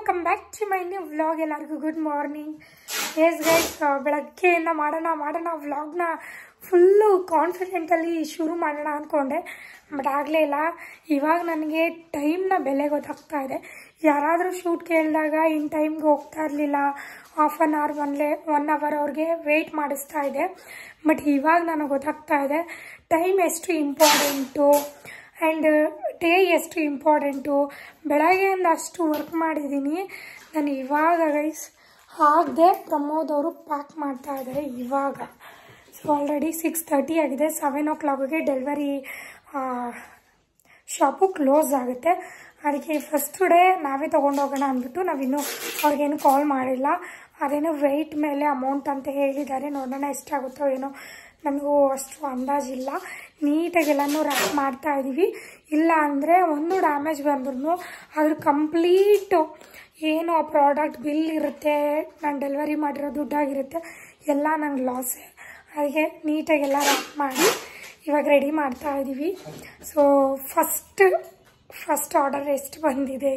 Welcome back to my new vlog. ಎಲ್ಲರಿಗೂ good morning. Yes guys, ಬೆಳಗ್ಗೆಯಿಂದ ಮಾಡೋಣ ವ್ಲಾಗ್ನ ಫುಲ್ಲು ಕಾನ್ಫಿಡೆಂಟಲ್ಲಿ ಶುರು ಮಾಡೋಣ ಅಂದ್ಕೊಂಡೆ. ಬಟ್ ಆಗಲೇ ಇಲ್ಲ. ಇವಾಗ ನನಗೆ ಟೈಮ್ನ ಬೆಲೆ ಗೊತ್ತಾಗ್ತಾ ಇದೆ. ಯಾರಾದರೂ ಶೂಟ್ ಕೇಳಿದಾಗ ಇನ್ ಟೈಮ್ಗೆ ಹೋಗ್ತಾ ಇರಲಿಲ್ಲ. ಹಾಫ್ ಆನ್ ಅವರ್ 1 ಅವರ್ ಅವ್ರಿಗೆ ವೆಯ್ಟ್ ಮಾಡಿಸ್ತಾ ಇದೆ. ಬಟ್ ಇವಾಗ ನನಗೆ ಗೊತ್ತಾಗ್ತಾ ಇದೆ ಟೈಮ್ ಎಷ್ಟು ಇಂಪಾರ್ಟೆಂಟು ಆ್ಯಂಡ್ ಡೇ ಎಷ್ಟು ಇಂಪಾರ್ಟೆಂಟು. ಬೆಳಗ್ಗೆಯಿಂದ ಅಷ್ಟು ವರ್ಕ್ ಮಾಡಿದ್ದೀನಿ ನಾನು. ಇವಾಗ ಗೈಸ್ ಆಗದೆ ಪ್ರಮೋದ್ ಅವರು ಪ್ಯಾಕ್ ಮಾಡ್ತಾ ಇದ್ದಾರೆ ಇವಾಗ. ಸೊ ಆಲ್ರೆಡಿ 6:30 ಆಗಿದೆ. 7 o'clockಗೆ ಡೆಲಿವರಿ ಶಾಪು ಕ್ಲೋಸ್ ಆಗುತ್ತೆ. ಅದಕ್ಕೆ ಫಸ್ಟ್ ಡೇ ನಾವೇ ತೊಗೊಂಡೋಗೋಣ ಅಂದ್ಬಿಟ್ಟು ನಾವಿನ್ನೂ ಅವ್ರಿಗೇನು ಕಾಲ್ ಮಾಡಿಲ್ಲ. ಅದೇನೋ ವೆಯ್ಟ್ ಮೇಲೆ ಅಮೌಂಟ್ ಅಂತ ಹೇಳಿದ್ದಾರೆ. ನೋಡೋಣ ಎಷ್ಟಾಗುತ್ತೋ ಏನೋ, ನನಗೂ ಅಷ್ಟು ಅಂದಾಜಿಲ್ಲ. ನೀಟಾಗೆಲ್ಲನೂ ರ್ಯಾಪ್ ಮಾಡ್ತಾ ಇದ್ದೀವಿ. ಇಲ್ಲ ಅಂದರೆ ಒಂದು ಡ್ಯಾಮೇಜ್ ಬಂದ್ರೂ ಅದ್ರ ಕಂಪ್ಲೀಟು ಏನು ಆ ಪ್ರಾಡಕ್ಟ್ ಬಿಲ್ ಇರುತ್ತೆ, ನಾನು ಡೆಲಿವರಿ ಮಾಡಿರೋ ದುಡ್ಡಾಗಿರುತ್ತೆ, ಎಲ್ಲ ನಂಗೆ ಲಾಸೇ. ಅದಕ್ಕೆ ನೀಟಾಗೆಲ್ಲ ರ್ಯಾಪ್ ಮಾಡಿ ಇವಾಗ ರೆಡಿ ಮಾಡ್ತಾ ಇದ್ದೀವಿ. ಸೊ ಫಸ್ಟ್ ಆರ್ಡರ್ ಎಷ್ಟು ಬಂದಿದೆ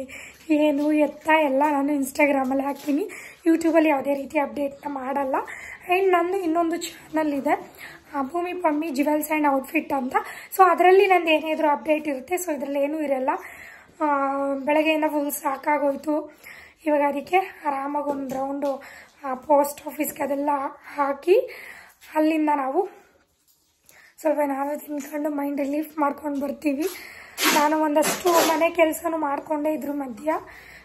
ಏನು ಎತ್ತ ಎಲ್ಲ ನಾನು ಇನ್ಸ್ಟಾಗ್ರಾಮಲ್ಲಿ ಹಾಕ್ತೀನಿ. ಯೂಟ್ಯೂಬಲ್ಲಿ ಯಾವುದೇ ರೀತಿ ಅಪ್ಡೇಟ್ನ ಮಾಡಲ್ಲ. ಆ್ಯಂಡ್ ನಂದು ಇನ್ನೊಂದು ಚಾನಲ್ ಇದೆ, ಭೂಮಿ ಪಮ್ಮಿ ಜ್ಯುವೆಲ್ಸ್ ಆ್ಯಂಡ್ ಔಟ್ಫಿಟ್ ಅಂತ. ಸೊ ಅದರಲ್ಲಿ ನಂದು ಏನಾದರೂ ಅಪ್ಡೇಟ್ ಇರುತ್ತೆ. ಸೊ ಇದರಲ್ಲಿ ಏನೂ ಇರಲ್ಲ. ಬೆಳಗ್ಗೆಯಿಂದ ಫುಲ್ ಸಾಕಾಗೋಯ್ತು. ಇವಾಗ ಅದಕ್ಕೆ ಆರಾಮಾಗಿ ಒಂದು ರೌಂಡು ಪೋಸ್ಟ್ ಆಫೀಸ್ಗೆ ಅದೆಲ್ಲ ಹಾಕಿ ಅಲ್ಲಿಂದ ನಾವು ಸ್ವಲ್ಪ ಏನಾದರೂ ತಿನ್ಕೊಂಡು ಮೈಂಡ್ ರಿಲೀಫ್ ಮಾಡ್ಕೊಂಡು ಬರ್ತೀವಿ. ನಾನು ಒಂದಷ್ಟು ಮನೆ ಕೆಲಸನೂ ಮಾಡಿಕೊಂಡೇ ಇದ್ರು ಮಧ್ಯ.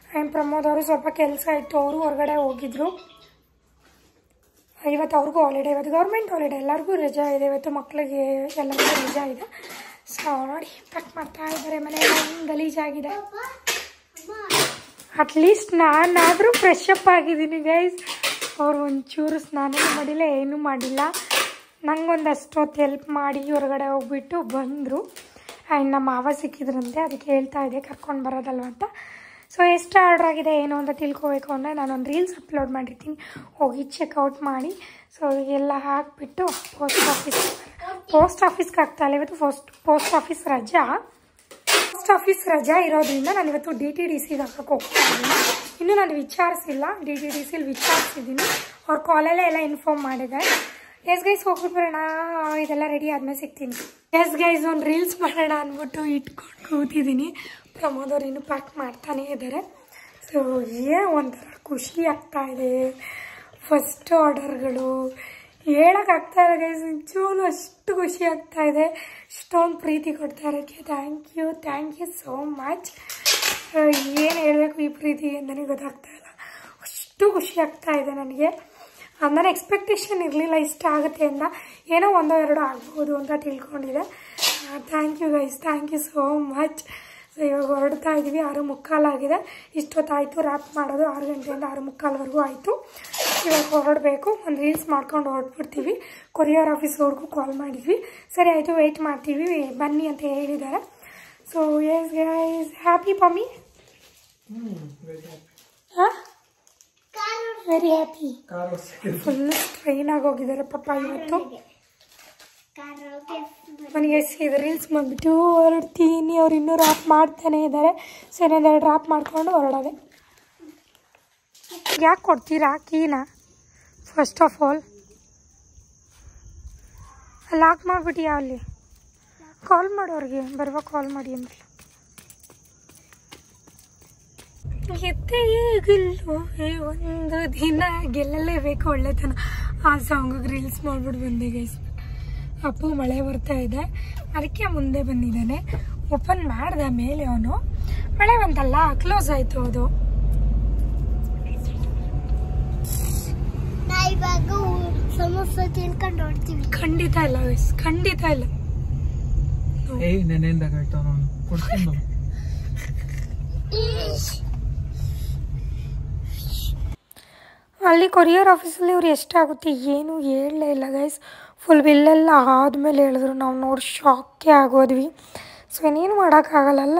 ಆ್ಯಂಡ್ ಪ್ರಮೋದ್ ಅವರು ಸ್ವಲ್ಪ ಕೆಲಸ ಇತ್ತು, ಅವರು ಹೊರಗಡೆ ಹೋಗಿದ್ರು. ಇವತ್ತು ಅವ್ರಿಗೂ ಹಾಲಿಡೇ, ಇವತ್ತು ಗೌರ್ಮೆಂಟ್ ಹಾಲಿಡೇ, ಎಲ್ಲರಿಗೂ ರಜಾ ಇದೆ ಇವತ್ತು, ಮಕ್ಕಳಿಗೆ ಎಲ್ಲರಿಗೂ ರಜಾ ಇದೆ. ಸೊ ನೋಡಿ ಪ್ಯಾಕ್ ಮಾಡ್ತಾ ಇದ್ದಾರೆ. ಮನೆಯೆಲ್ಲ ಹಿಂಗೆ ಗಲೀಜಾಗಿದೆ. ಅಟ್ಲೀಸ್ಟ್ ನಾನಾದರೂ ಫ್ರೆಶ್ ಅಪ್ ಆಗಿದ್ದೀನಿ ಗೈಸ್. ಅವ್ರು ಒಂಚೂರು ಸ್ನಾನ ಮಾಡಿಲ್ಲ, ಏನೂ ಮಾಡಿಲ್ಲ. ನಂಗೊಂದಷ್ಟು ಹೊತ್ತು ಹೆಲ್ಪ್ ಮಾಡಿ ಹೊರಗಡೆ ಹೋಗ್ಬಿಟ್ಟು ಬಂದರು. ಆ್ಯಂಡ್ ನಮ್ಮ ಮಾವ ಸಿಕ್ಕಿದ್ರಂತೆ, ಅದಕ್ಕೆ ಹೇಳ್ತಾ ಇದೆ ಕರ್ಕೊಂಡು ಬರೋದಲ್ವ ಅಂತ. ಸೊ ಎಷ್ಟು ಆರ್ಡ್ರ್ ಆಗಿದೆ ಏನು ಅಂತ ತಿಳ್ಕೊಬೇಕು ಅಂದರೆ ನಾನೊಂದು ರೀಲ್ಸ್ ಅಪ್ಲೋಡ್ ಮಾಡಿರ್ತೀನಿ, ಹೋಗಿ ಚೆಕ್ಔಟ್ ಮಾಡಿ. ಸೊ ಎಲ್ಲ ಹಾಕಿಬಿಟ್ಟು ಪೋಸ್ಟ್ ಆಫೀಸ್ಗೆ ಆಗ್ತಾಯಿಲ್ಲ. ಇವತ್ತು ಪೋಸ್ಟ್ ಆಫೀಸ್ ರಜಾ ಇರೋದ್ರಿಂದ ನಾನು ಇವತ್ತು DTDCಗೆ ಹಾಕಕ್ಕೆ ಹೋಗ್ತಾ ಇದ್ದೀನಿ. ಇನ್ನೂ ನಾನು ವಿಚಾರಿಸಿಲ್ಲ, DTDCಲಿ ವಿಚಾರಿಸಿದ್ದೀನಿ. ಅವ್ರ ಕಾಲಲ್ಲೇ ಎಲ್ಲ ಇನ್ಫಾರ್ಮ್ ಮಾಡಿದ್ದಾರೆ. ಎಸ್ ಗೈಸ್ ಹೋಗ್ಬಿಟ್ಟು ಬರೋಣ. ಇದೆಲ್ಲ ರೆಡಿ ಆದಮೇಲೆ ಸಿಗ್ತೀನಿ. ಎಸ್ ಗೈಸ್ ಒಂದು ರೀಲ್ಸ್ ಮಾಡೋಣ ಅಂದ್ಬಿಟ್ಟು ಇಟ್ಕೊಂಡು ಕೂತಿದ್ದೀನಿ. ಪ್ರಮೋದ್ ಅವ್ರು ಇನ್ನೂ ಪ್ಯಾಕ್ ಮಾಡ್ತಾನೇ ಇದ್ದಾರೆ. ಸೊ ಒಂಥರ ಖುಷಿ ಆಗ್ತಾಯಿದೆ. ಫಸ್ಟ್ ಆರ್ಡರ್ಗಳು ಹೇಳೋಕ್ಕಾಗ್ತಾ ಇಲ್ಲ ಗೈಸ್, ನಿಜವಾಗ್ಲೂ ಅಷ್ಟು ಖುಷಿ ಆಗ್ತಾಯಿದೆ. ಇಷ್ಟೊಂದು ಪ್ರೀತಿ ಕೊಡ್ತಾ ಇರೋಕ್ಕೆ ಥ್ಯಾಂಕ್ ಯು ಸೋ ಮಚ್. ಏನು ಹೇಳಬೇಕು ಈ ಪ್ರೀತಿಗೆ ನನಗೆ ಗೊತ್ತಾಗ್ತಾ ಇಲ್ಲ. ಅಷ್ಟು ಖುಷಿ ಆಗ್ತಾಯಿದೆ ನನಗೆ. ನನ್ನ ಎಕ್ಸ್ಪೆಕ್ಟೇಷನ್ ಇರಲಿಲ್ಲ ಇಷ್ಟ ಆಗುತ್ತೆ ಅಂತ. ಏನೋ 1-2 ಆಗ್ಬೋದು ಅಂತ ತಿಳ್ಕೊಂಡಿದ್ದೆ. Thank you guys, thank you so much. So ಇವಾಗ ಹೊರಡ್ತಾ ಇದ್ದೀವಿ. 6:45 ಆಗಿದೆ. ಇಷ್ಟೊತ್ತಾಯಿತು ರ್ಯಾಪ್ ಮಾಡೋದು. 6 ಗಂಟೆಯಿಂದ 6:45ವರೆಗೂ ಆಯಿತು. ಇವಾಗ ಹೊರಡಬೇಕು. ಒಂದು ರೀಲ್ಸ್ ಮಾಡ್ಕೊಂಡು ಹೊರಡ್ಬಿಡ್ತೀವಿ. ಕೊರಿಯರ್ ಆಫೀಸ್ವರೆಗೂ ಕಾಲ್ ಮಾಡಿದ್ವಿ. ಸರಿ ಆಯಿತು, ವೆಯ್ಟ್ ಮಾಡ್ತೀವಿ, ಬನ್ನಿ ಅಂತ ಹೇಳಿದ್ದಾರೆ. So yes guys, happy Pammi? ಹಾಂ, ವೆರಿ ಹ್ಯಾಪಿ. ಫುಲ್ ಸ್ಟ್ರೈನ್ ಆಗೋಗಿದ್ದಾರೆ ಪಾಪ ಇವತ್ತು. ನನಗೆ ಇದು ರೀಲ್ಸ್ ಬಂದ್ಬಿಟ್ಟು ಹೊರಡ್ತೀನಿ. ಅವ್ರು ಇನ್ನೂ ರ್ಯಾಪ್ ಮಾಡ್ತಾನೆ ಇದ್ದಾರೆ. ಸೊ ಇನ್ನೊಂದೆರಡು ರ್ಯಾಪ್ ಮಾಡ್ಕೊಂಡು ಹೊರಡೋದೆ. ಯಾಕೆ ಕೊಡ್ತೀರಾ ಕೀನ? ಫಸ್ಟ್ ಆಫ್ ಆಲ್ ಲಾಕ್ ಮಾಡಿಬಿಟ್ಟು ಅಲ್ಲಿ ಕಾಲ್ ಮಾಡೋರಿಗೆ ಬರುವಾಗ ಕಾಲ್ ಮಾಡಿ ಅಂದ್ರೆ ಎತ್ತೆಗಿಲ್ಲವೇ ಒಂದು ದಿನ ಗೆಲ್ಲಲೇಬೇಕು ಒಳ್ಳೆತನ. ಆ ಸಾಂಗಿಗೆ ರೀಲ್ಸ್ ಮಾಡ್ಬಿಟ್ಟು ಬಂದೆ ಗೈಸ್. ಅಪ್ಪು ಮಳೆ ಬರ್ತಾ ಇದೆ, ಅದಕ್ಕೆ ಮುಂದೆ ಬಂದಿದ್ದಾನೆ. ಓಪನ್ ಮಾಡ್ದ ಮೇಲೆ ಅವನು ಮಳೆ ಬಂತಲ್ಲ, ಕ್ಲೋಸ್ ಆಯಿತು ಅದು. ಸಮೋಸ ತಿನ್ಕೊಂಡು ಹೊಡ್ತೀವಿ. ಖಂಡಿತ ಇಲ್ಲ ಗೈಸ್, ಖಂಡಿತ ಇಲ್ಲ. ಅಲ್ಲಿ ಕೊರಿಯರ್ ಆಫೀಸಲ್ಲಿ ಇವ್ರು ಎಷ್ಟಾಗುತ್ತೆ ಏನು ಹೇಳಲೇ ಇಲ್ಲ ಗೈಸ್. ಫುಲ್ ಬಿಲ್ಲೆಲ್ಲ ಆದಮೇಲೆ ಹೇಳಿದ್ರು. ನಾವು ನೋಡಿ ಶಾಕೇ ಆಗೋದ್ವಿ. ಸೊ ಇನ್ನೇನು ಮಾಡೋಕ್ಕಾಗಲ್ಲ,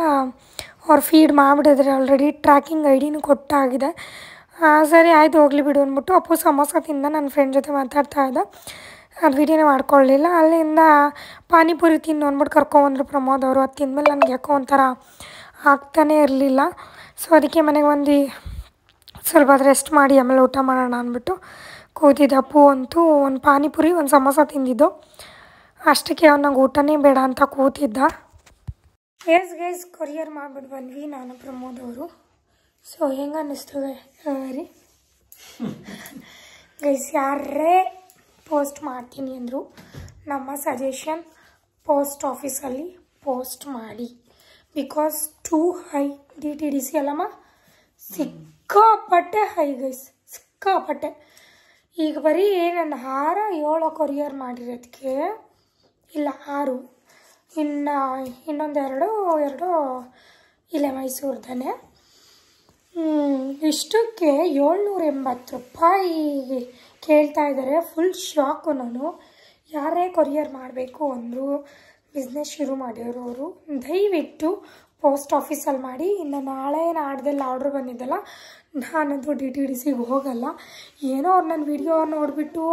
ಅವ್ರು ಫೀಡ್ ಮಾಡಿಬಿಟ್ಟಿದ್ರೆ ಆಲ್ರೆಡಿ. Tracking ID ಕೊಟ್ಟಾಗಿದೆ. ಸರಿ ಆಯ್ತು ಹೋಗಲಿ ಬಿಡು ಅಂದ್ಬಿಟ್ಟು ಅಪ್ಪು ಸಮೋಸ ತಿಂದ ನನ್ನ ಫ್ರೆಂಡ್ ಜೊತೆ ಮಾತಾಡ್ತಾ ಇದ್ದ. ಅದು ವೀಡಿಯೋನೇ ಮಾಡ್ಕೊಳ್ಳಲಿಲ್ಲ. ಅಲ್ಲಿಂದ ಪಾನಿಪುರಿ ತಿನ್ನು ಅಂದ್ಬಿಟ್ಟು ಕರ್ಕೊಂಬಂದರು ಪ್ರಮೋದ್ ಅವರು. ಅದು ತಿಂದಮೇಲೆ ನನಗೆ ಯಾಕೋ ಒಂಥರ ಆಗ್ತಾನೇ ಇರಲಿಲ್ಲ. ಸೊ ಅದಕ್ಕೆ ಮನೆಗೆ ಬಂದು ಸ್ವಲ್ಪ ರೆಸ್ಟ್ ಮಾಡಿ ಆಮೇಲೆ ಊಟ ಮಾಡೋಣ ಅಂದ್ಬಿಟ್ಟು ಕೂತಿದ್ದ. ಅಪ್ಪು ಅಂತೂ ಒಂದು ಪಾನಿಪುರಿ ಒಂದು ಸಮೋಸ ತಿಂದಿದ್ದು, ಅಷ್ಟಕ್ಕೆ ಅವನಿಗೆ ಊಟನೇ ಬೇಡ ಅಂತ ಕೂತಿದ್ದ. ಗೈಸ್ ಕೊರಿಯರ್ ಮಾಡಿಬಿಟ್ಟು ಬಂದ್ವಿ ನಾನು ಪ್ರಮೋದ್ ಅವರು. ಸೊ ಹೆಂಗೆ ಅನ್ನಿಸ್ತದೆ ರೀ ಗೈಸ್? ಯಾರೇ ಪೋಸ್ಟ್ ಮಾಡ್ತೀನಿ ಅಂದರು ನಮ್ಮ ಸಜೆಷನ್ ಪೋಸ್ಟ್ ಆಫೀಸಲ್ಲಿ ಪೋಸ್ಟ್ ಮಾಡಿ. ಬಿಕಾಸ್ ಟೂ ಹೈ DTDC ಅಲ್ಲಮ್ಮ, ಸಿಕ್ಕಾಪಟ್ಟೆ ಹೈ ಗೈಸ್, ಸಿಕ್ಕಾಪಟ್ಟೆ. ಈಗ ಬರೀ ನನ್ನ 7 ಕೊರಿಯರ್ ಮಾಡಿರೋದಕ್ಕೆ ಇಲ್ಲ 6, ಇನ್ನೊಂದು ಎರಡು ಇಲ್ಲೇ ಮೈಸೂರ್ದಾನೆ. ಇಷ್ಟಕ್ಕೆ 780 ರೂಪಾಯಿ ಕೇಳ್ತಾ ಇದ್ದಾರೆ. ಫುಲ್ ಶಾಕು ನಾನು. ಯಾರೇ ಕೊರಿಯರ್ ಮಾಡಬೇಕು ಅಂದರು, ಬಿಸ್ನೆಸ್ ಶುರು ಮಾಡಿರೋರು ದಯವಿಟ್ಟು ಪೋಸ್ಟ್ ಆಫೀಸಲ್ಲಿ ಮಾಡಿ. ಇನ್ನು ನಾಳೆ ನಾಡ್ದಲ್ಲಿ ಆರ್ಡ್ರ್ ಬಂದಿದ್ದಲ್ಲ, ನಾನಂತೂ DTDCಗೆ ಹೋಗಲ್ಲ. ಏನೋ ಅವ್ರು ನನ್ನ ವಿಡಿಯೋ ನೋಡಿಬಿಟ್ಟು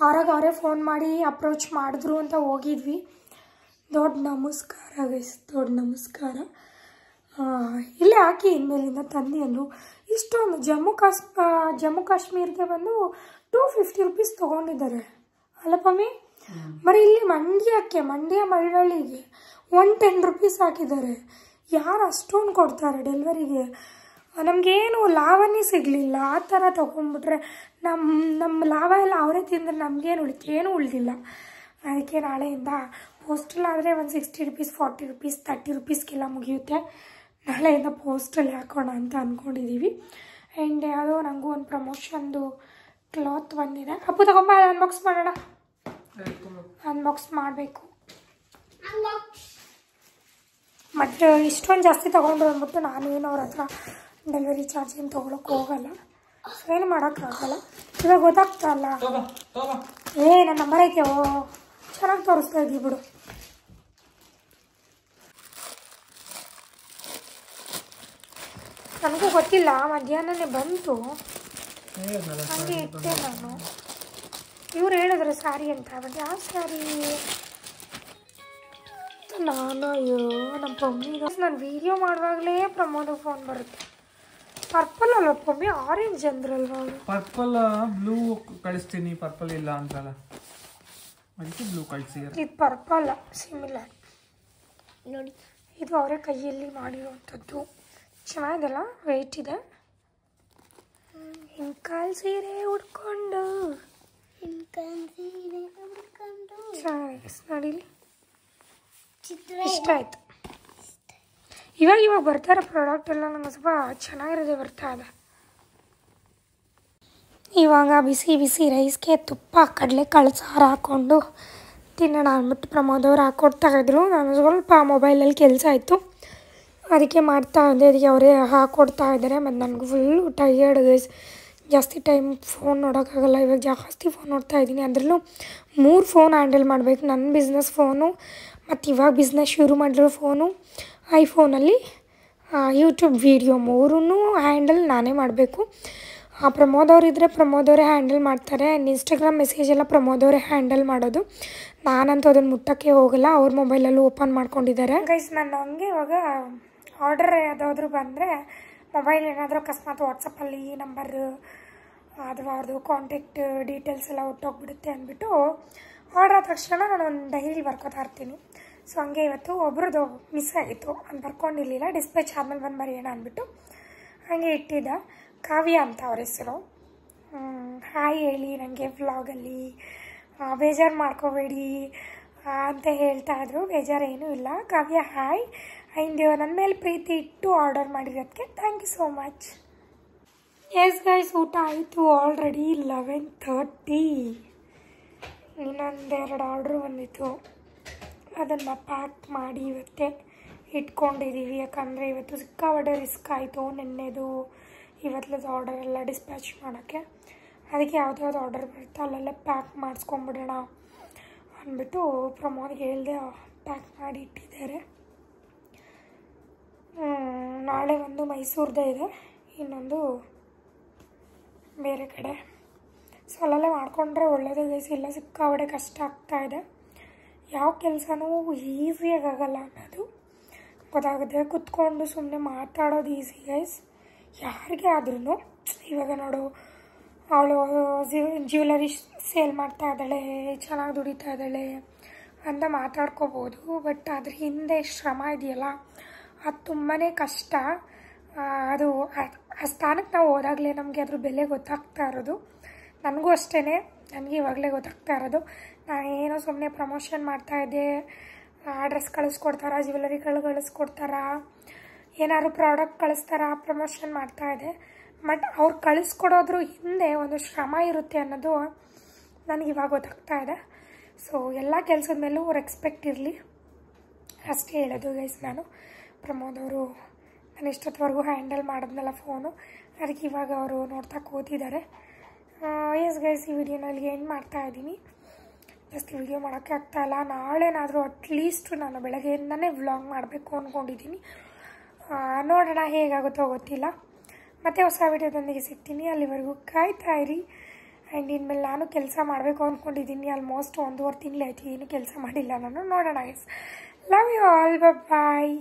ಅವರೇ ಫೋನ್ ಮಾಡಿ ಅಪ್ರೋಚ್ ಮಾಡಿದ್ರು ಅಂತ ಹೋಗಿದ್ವಿ. ದೊಡ್ಡ ನಮಸ್ಕಾರ ಗೈಸ್, ದೊಡ್ಡ ನಮಸ್ಕಾರ. ಇಲ್ಲೇ ಹಾಕಿ ಇನ್ಮೇಲಿಂದ ತಂದಿ ಅಂದರು. ಇಷ್ಟೊಂದು ಜಮ್ಮು ಕಾಶ್ಮೀರ್ಗೆ ಬಂದು 250 ರೂಪೀಸ್ ತೊಗೊಂಡಿದ್ದಾರೆ ಅಲ್ಲಪ್ಪಮ್ಮಿ. ಬರೀ ಇಲ್ಲಿ ಮಂಡ್ಯ ಮಳವಳ್ಳಿಗೆ 110 ರೂಪೀಸ್ ಹಾಕಿದ್ದಾರೆ. ಯಾರು ಅಷ್ಟೊಂದು ಕೊಡ್ತಾರೆ ಡೆಲಿವರಿಗೆ? ನಮಗೇನು ಲಾಭನೇ ಸಿಗಲಿಲ್ಲ. ಆ ಥರ ತೊಗೊಂಡ್ಬಿಟ್ರೆ ನಮ್ಮ ಲಾಭ ಎಲ್ಲ ಅವರೇ ತಿಂದರೆ ನಮಗೇನು ಏನೂ ಉಳಿದಿಲ್ಲ. ಅದಕ್ಕೆ ನಾಳೆಯಿಂದ ಪೋಸ್ಟಲ್ಲಾದರೆ ಒಂದು 60 ರೂಪೀಸ್, 40 ರೂಪೀಸ್, 30 ರೂಪೀಸ್ಗೆಲ್ಲ ಮುಗಿಯುತ್ತೆ. ನಾಳೆಯಿಂದ ಪೋಸ್ಟಲ್ಲಿ ಹಾಕೋಣ ಅಂತ ಅಂದ್ಕೊಂಡಿದ್ದೀವಿ. ಆ್ಯಂಡ್ ಯಾವುದೋ ನನಗೂ ಒಂದು ಪ್ರಮೋಷನ್ದು ಕ್ಲಾತ್ ಬಂದಿದೆ. ಅಪ್ಪು ತಗೊಂಬ, ಅನ್ಬಾಕ್ಸ್ ಮಾಡೋಣ. ಅನ್ಬಾಕ್ಸ್ ಮಾಡಬೇಕು. ಮತ್ತು ಇಷ್ಟೊಂದು ಜಾಸ್ತಿ ತೊಗೊಂಡು ಅಂದ್ಬಿಟ್ಟು ನಾನು ಏನು ಅವ್ರ ಹತ್ರ ಡೆಲಿವರಿ ಚಾರ್ಜ್ ಏನು ತೊಗೊಳಕ್ಕೆ ಹೋಗಲ್ಲ. ಏನು ಮಾಡೋಕ್ಕಾಗಲ್ಲ. ಇವಾಗ ಗೊತ್ತಾಗ್ತಲ್ಲ. ನನ್ನ ನಂಬರ್ ಐತೆ. ಚೆನ್ನಾಗಿ ತೋರಿಸ್ತಾ ಇದ್ದೀವಿ ಬಿಡು. ನನಗೂ ಗೊತ್ತಿಲ್ಲ, ಮಧ್ಯಾಹ್ನನೇ ಬಂತು, ಹಾಗೆ ಇಟ್ಟೆ ನಾನು. ಇವ್ರು ಹೇಳಿದ್ರು ಸ್ಯಾರಿ ಅಂತ. ಬಟ್ ಯಾವ ಸ್ಯಾರಿ ನಾನು? ಅಯ್ಯೋ ನಮ್ಮ ಪಮ್ಮಿಗೆ ನಾನು ವೀಡಿಯೋ ಮಾಡುವಾಗಲೇ ಪ್ರಮೋದ ಫೋನ್ ಬರುತ್ತೆ. ಪರ್ಪಲ್ ಅಲ್ವ ಪಮ್ಮಿ? ಆರೆಂಜ್ ಅಂದ್ರಲ್ವ ಅವರು? ಪರ್ಪಲ್ ಬ್ಲೂ ಕಳಿಸ್ತೀನಿ, ಪರ್ಪಲ್ ಇಲ್ಲ ಅಂತಲ್ಲ, ಅದಕ್ಕೆ ಬ್ಲೂ ಕಳಿಸಿದ್ದಾರೆ. ಇದು ಪರ್ಪಲ್ ಸಿಮಿಲರ್ ನೋಡಿ. ಇದು ಅವರೇ ಕೈಯಲ್ಲಿ ಮಾಡಿರುವಂಥದ್ದು. ಚೆನ್ನಾಗಿದೆಲ್ಲ, ವೆಯ್ಟ್ ಇದೆ. ಹಿಂಕಾಲ್ ಸೀರೆ ಉಡ್ಕೊಂಡು ಚೆನ್ನಾಗಿದೆ ನೋಡಿಲಿ. ಇಷ್ಟ ಆಯಿತು. ಇವಾಗ ಬರ್ತಾರೆ ಪ್ರಾಡಕ್ಟ್ ಎಲ್ಲ. ನಂಗೆ ಸ್ವಲ್ಪ ಚೆನ್ನಾಗಿರೋದೇ ಬರ್ತಾ ಇದೆ. ಇವಾಗ ಬಿಸಿ ರೈಸ್ಗೆ ತುಪ್ಪ ಕಡಲೆಕಾಳು ಸಾರು ಹಾಕ್ಕೊಂಡು ತಿನ್ನೋಣ ಅಂದ್ಬಿಟ್ಟು ಪ್ರಮೋದವ್ರು ಹಾಕ್ಕೊಡ್ತಾಯಿದ್ರು. ನಾನು ಸ್ವಲ್ಪ ಮೊಬೈಲಲ್ಲಿ ಕೆಲಸ ಆಯಿತು, ಅದಕ್ಕೆ ಮಾಡ್ತಾ ಇದ್ದೆ. ಅದಕ್ಕೆ ಅವರೇ ಹಾಕ್ಕೊಡ್ತಾ ಇದ್ದಾರೆ. ಮತ್ತು ನನಗೂ ಫುಲ್ಲು ಟಯರ್ಡ್ ಗೈಸ್. ಜಾಸ್ತಿ ಟೈಮ್ ಫೋನ್ ನೋಡೋಕ್ಕಾಗಲ್ಲ. ಇವಾಗ ಜಾಸ್ತಿ ಫೋನ್ ನೋಡ್ತಾ ಇದ್ದೀನಿ. ಅದರಲ್ಲೂ 3 ಫೋನ್ ಹ್ಯಾಂಡಲ್ ಮಾಡಬೇಕು. ನನ್ನ ಬಿಸ್ನೆಸ್ ಫೋನು ಮತ್ತು ಇವಾಗ ಬಿಸ್ನೆಸ್ ಶುರು ಮಾಡಿರೋ ಫೋನು, ಐಫೋನಲ್ಲಿ ಯೂಟ್ಯೂಬ್ ವೀಡಿಯೋ 3 ಹ್ಯಾಂಡಲ್ ನಾನೇ ಮಾಡಬೇಕು. ಪ್ರಮೋದವ್ರು ಇದ್ದರೆ ಪ್ರಮೋದವರೇ ಹ್ಯಾಂಡಲ್ ಮಾಡ್ತಾರೆ. ಆ್ಯಂಡ್ ಇನ್ಸ್ಟಾಗ್ರಾಮ್ ಮೆಸೇಜ್ ಎಲ್ಲ ಪ್ರಮೋದವರೇ ಹ್ಯಾಂಡಲ್ ಮಾಡೋದು. ನಾನಂತೂ ಅದನ್ನು ಮುಟ್ಟಕ್ಕೆ ಹೋಗಲ್ಲ. ಅವ್ರ ಮೊಬೈಲಲ್ಲೂ ಓಪನ್ ಮಾಡ್ಕೊಂಡಿದ್ದಾರೆ. ಗೈಸ್ ನಾನು ಹಂಗೆ ಇವಾಗ ಆರ್ಡರ್ ಯಾವುದಾದ್ರೂ ಬಂದರೆ ಮೊಬೈಲ್ ಏನಾದರೂ ಅಕಸ್ಮಾತ್ ವಾಟ್ಸಪ್ಪಲ್ಲಿ ನಂಬರ್ ಅಥವಾ ಅವ್ರದ್ದು ಕಾಂಟ್ಯಾಕ್ಟ್ ಡೀಟೇಲ್ಸ್ ಎಲ್ಲ ಹೊಟ್ಟೋಗ್ಬಿಡುತ್ತೆ ಅಂದ್ಬಿಟ್ಟು ಆರ್ಡರ್ ಆದ ತಕ್ಷಣ ನಾನು ಒಂದು ಡೈರಿ ಬರ್ಕೋತಾ ಇರ್ತೀನಿ. ಸೊ ಹಂಗೆ ಇವತ್ತು ಒಬ್ರದ್ದು ಮಿಸ್ ಆಗಿತ್ತು, ಅದು ಬರ್ಕೊಂಡಿರಲಿಲ್ಲ. ಡಿಸ್ಪ್ಯಾಚ್ ಆದಮೇಲೆ ಬಂದು ಬರೆಯೋಣ ಅಂದ್ಬಿಟ್ಟು ಹಾಗೆ ಇಟ್ಟಿದ್ದ. ಕಾವ್ಯ ಅಂತ ಅವ್ರ ಹೆಸರು. ಹಾಯ್ ಹೇಳಿ ನನಗೆ ವ್ಲಾಗಲ್ಲಿ, ಬೇಜಾರು ಮಾಡ್ಕೋಬೇಡಿ ಅಂತ ಹೇಳ್ತಾಯಿದ್ರು. ಬೇಜಾರೇನೂ ಇಲ್ಲ. ಕಾವ್ಯ ಹಾಯ್. ಆ್ಯಂಡ್ ನನ್ನ ಮೇಲೆ ಪ್ರೀತಿ ಇಟ್ಟು ಆರ್ಡರ್ ಮಾಡಿರೋದಕ್ಕೆ thank you so much. Yes guys, ಊಟ ಆಯಿತು ಆಲ್ರೆಡಿ 11:30. ಇನ್ನೊಂದೆರಡು ಆರ್ಡ್ರು ಬಂದಿತ್ತು, ಅದನ್ನು ಪ್ಯಾಕ್ ಮಾಡಿ ಇವತ್ತೇ ಇಟ್ಕೊಂಡಿದ್ದೀವಿ. ಯಾಕಂದರೆ ಇವತ್ತು ಸಿಕ್ಕಾಪಟ್ಟೆ ರಿಸ್ಕ್ ಆಯಿತು. ನೆನ್ನೆದು ಇವತ್ತದು ಆರ್ಡರ್ ಎಲ್ಲ ಡಿಸ್ಪ್ಯಾಚ್ ಮಾಡೋಕ್ಕೆ. ಅದಕ್ಕೆ ಯಾವುದ್ಯಾವ್ದು ಆರ್ಡರ್ ಬರುತ್ತೆ ಅಲ್ಲೆಲ್ಲ ಪ್ಯಾಕ್ ಮಾಡಿಸ್ಕೊಂಬಿಡೋಣ ಅಂದ್ಬಿಟ್ಟು ಪ್ರಮೋದ್ಗೆ ಹೇಳಿದೆ, ಪ್ಯಾಕ್ ಮಾಡಿ ಇಟ್ಟಿದ್ದಾರೆ. ನಾಳೆ ಒಂದು ಮೈಸೂರದೇ ಇದೆ, ಇನ್ನೊಂದು ಬೇರೆ ಕಡೆ. ಸೊ ಅಲ್ಲೆಲ್ಲ ಮಾಡಿಕೊಂಡ್ರೆ ಒಳ್ಳೆಯದು ಗೈಸ್. ಇಲ್ಲ ಸಿಕ್ಕಾಪಟ್ಟೆ ಕಷ್ಟ ಆಗ್ತಾಯಿದೆ. ಯಾವ ಕೆಲಸನೂ ಈಸಿಯಾಗಿ ಆಗಲ್ಲ ಅನ್ನೋದು ಗೊತ್ತಾಗುತ್ತೆ. ಕುತ್ಕೊಂಡು ಸುಮ್ಮನೆ ಮಾತಾಡೋದು ಈಸಿ ಗೈಸ್. ಯಾರಿಗೆ ಆದ್ರೂ ಇವಾಗ ನೋಡು ಅವಳು ಜ್ಯುವೆಲರಿ ಸೇಲ್ ಮಾಡ್ತಾ ಇದ್ದಾಳೆ, ಚೆನ್ನಾಗಿ ದುಡಿತಾ ಇದ್ದಾಳೆ ಅಂತ ಮಾತಾಡ್ಕೋಬೋದು. ಬಟ್ ಅದ್ರ ಹಿಂದೆ ಶ್ರಮ ಇದೆಯಲ್ಲ ಅದು ತುಂಬಾ ಕಷ್ಟ. ಅದು ಆ ಸ್ಥಾನಕ್ಕೆ ನಾವು ಹೋದಾಗಲೇ ನಮಗೆ ಅದ್ರ ಬೆಲೆ ಗೊತ್ತಾಗ್ತಾ ಇರೋದು. ನನಗೂ ಅಷ್ಟೇ, ನನಗೆ ಇವಾಗಲೇ ಗೊತ್ತಾಗ್ತಾ ಇರೋದು. ನಾನು ಏನೋ ಸುಮ್ಮನೆ ಪ್ರಮೋಷನ್ ಮಾಡ್ತಾಯಿದ್ದೆ, ಡ್ರೆಸ್ ಕಳಿಸ್ಕೊಡ್ತಾರಾ, ಜ್ಯುವೆಲರಿಗಳು ಕಳಿಸ್ಕೊಡ್ತಾರಾ, ಏನಾದ್ರು ಪ್ರಾಡಕ್ಟ್ ಕಳಿಸ್ತಾರಾ, ಪ್ರಮೋಷನ್ ಮಾಡ್ತಾಯಿದ್ದೆ. ಬಟ್ ಅವ್ರು ಕಳಿಸ್ಕೊಡೋದ್ರ ಹಿಂದೆ ಒಂದು ಶ್ರಮ ಇರುತ್ತೆ ಅನ್ನೋದು ನನಗೆ ಇವಾಗ ಗೊತ್ತಾಗ್ತಾ ಇದೆ. ಸೊ ಎಲ್ಲ ಕೆಲಸದ ಮೇಲೂ ರೆಸ್ಪೆಕ್ಟ್ ಇರಲಿ ಅಷ್ಟೇ ಹೇಳೋದು ಗೈಸ್. ನಾನು ಪ್ರಮೋದ್ ಅವರು ನಾನು ಇಷ್ಟೊತ್ತವರೆಗೂ ಹ್ಯಾಂಡಲ್ ಮಾಡಿದ್ನಲ್ಲ ಫೋನು, ಅದಕ್ಕೆ ಇವಾಗ ಅವರು ನೋಡ್ತಾ ಕೂತಿದ್ದಾರೆ. ಎಸ್ ಗೈಸ್, ಈ ವಿಡಿಯೋನಲ್ಲಿ ಏನು ಮಾಡ್ತಾಯಿದ್ದೀನಿ, ಜಾಸ್ತಿ ವಿಡಿಯೋ ಮಾಡೋಕ್ಕೆ ಆಗ್ತಾಯಿಲ್ಲ. ನಾಳೆನಾದರೂ ಅಟ್ಲೀಸ್ಟ್ ನಾನು ಬೆಳಗ್ಗೆಯಿಂದನೇ ವ್ಲಾಗ್ ಮಾಡಬೇಕು ಅಂದ್ಕೊಂಡಿದ್ದೀನಿ. ನೋಡೋಣ ಹೇಗಾಗುತ್ತೋ ಗೊತ್ತಿಲ್ಲ. ಮತ್ತೆ ಹೊಸ ವಿಡಿಯೋದೊಂದಿಗೆ ಸಿಗ್ತೀನಿ. ಅಲ್ಲಿವರೆಗೂ ಕಾಯ್ತಾ ಇರಿ. ಆ್ಯಂಡ್ ಇನ್ಮೇಲೆ ನಾನು ಕೆಲಸ ಮಾಡಬೇಕು ಅಂದ್ಕೊಂಡಿದ್ದೀನಿ. ಆಲ್ಮೋಸ್ಟ್ 1.5 ತಿಂಗಳಾಯ್ತು ಏನು ಕೆಲಸ ಮಾಡಿಲ್ಲ ನಾನು. ನೋಡೋಣ guys. Love you all, bye.